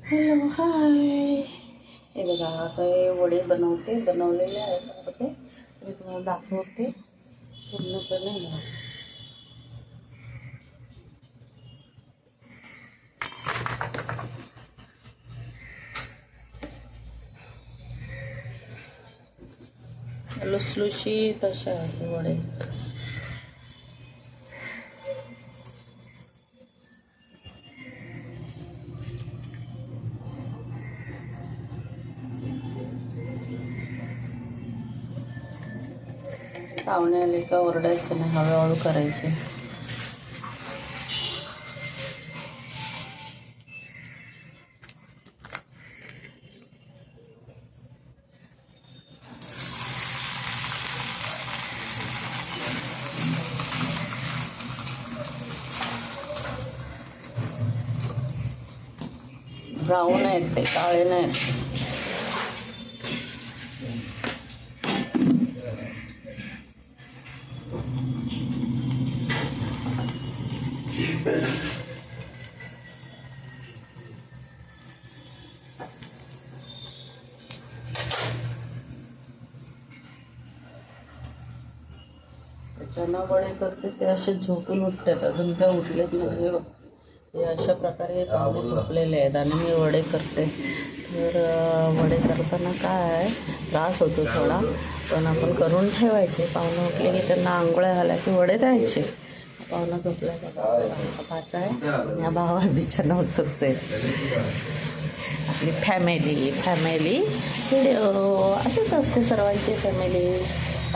Hello hi. हे बघा आता हे वडे बनवलेले आहेत ते मी तुम्हाला दाखवते पूर्णपणे. लुसलुशीत असे आहेत वडे. पाहुणे आले का ओरडायचं नाही, हळूहळू करायचे. ब्राऊन आहेत ते, काळे नाहीत. त्याच्यानं वडे करते ते असे झोपून उठतात, अजून काय उठलेत नाही. हे अशा प्रकारे पाहुणे झोपलेले आहेत आणि मी वडे करते. तर वडे करताना काय त्रास होतो थोडा, पण आपण करून ठेवायचे. पाहुणे उठले की त्यांना आंघोळ्या झाल्या की वडे द्यायचे. पाहुणं झोपल्या भाचा आहे, या भावा बिछाना उचलते. आपली फॅमिली व्हिडिओ अशीच असते सर्वांची फॅमिली.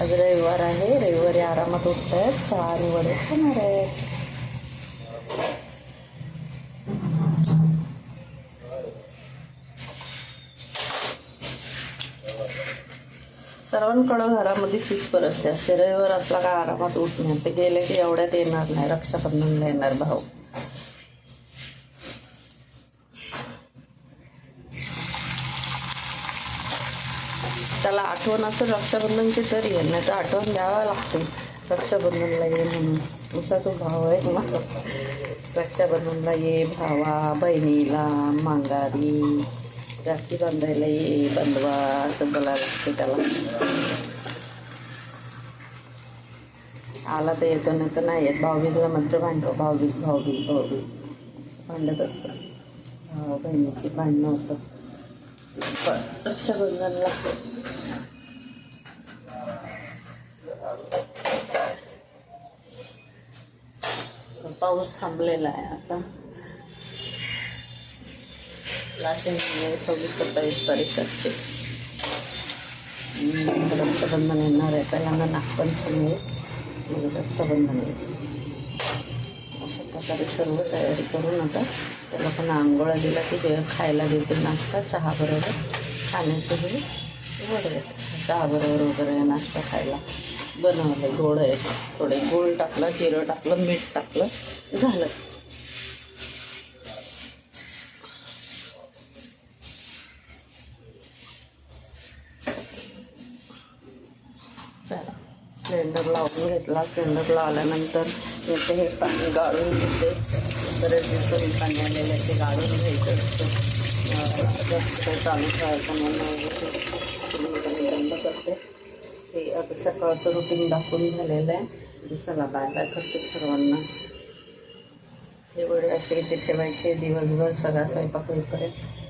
आज रविवार आहे, रविवारी आरामात उठत आहेत, चहा आणि वडे खाणार आहेत. सर्वांकडं घरामध्ये फिस्पर असते. रविवार असला का आरामात उठणार. ते गेले की एवढ्यात येणार नाही, रक्षाबंधनला येणार भाऊ. त्याला आठवण असेल रक्षाबंधनची तरी आहे, नाही तर आठवण द्यावा लागते रक्षाबंधनला ये म्हणून. असा तो भाव आहे माझा. रक्षाबंधनला ये भावा, बहिणीला मांगारी राखी बांधायला ये, बंधवा असं बोलायला लागते त्याला. आला तर येतो, नाही तर नाही येत. भाऊबीजला मात्र भांडतो, भाऊबीज भांडत असतं. भाऊ बहिणीची भांडणं होतं रक्षाबंधनला. पाऊस थांबलेला आहे आता. लास्ट 26-27 तारीखचे रक्षाबंधन येणार आहे. पहिल्यांदा नागपंचमी, मग रक्षाबंधन आहे. अशा प्रकारे सर्व तयारी करून आता त्याला पण आंघोळा दिला की जे खायला देते नाश्ता, चहा बरोबर खाण्याचे हे वगैरे. चहा बरोबर वगैरे नाश्ता खायला बनवले. गोड आहे, थोडे गूळ टाकलं, जिरं टाकलं, मीठ टाकलं, झालं. सिलेंडर लावून घेतला. सिलेंडर लावल्यानंतर येते हे पाणी गाळून घेते. बरेच दिवसांनी पाणी आलेलं आहे, ते गाळून घ्यायचं असतं. जास्त चालू ठेवायचं म्हणून बंद करते. हे आता सकाळचं रुटीन दाखवून झालेलं आहे. चला बाय बाय करते सर्वांना. हे वडे असे इथे ठेवायचे दिवसभर, सगळा स्वयंपाक होईपर्यंत.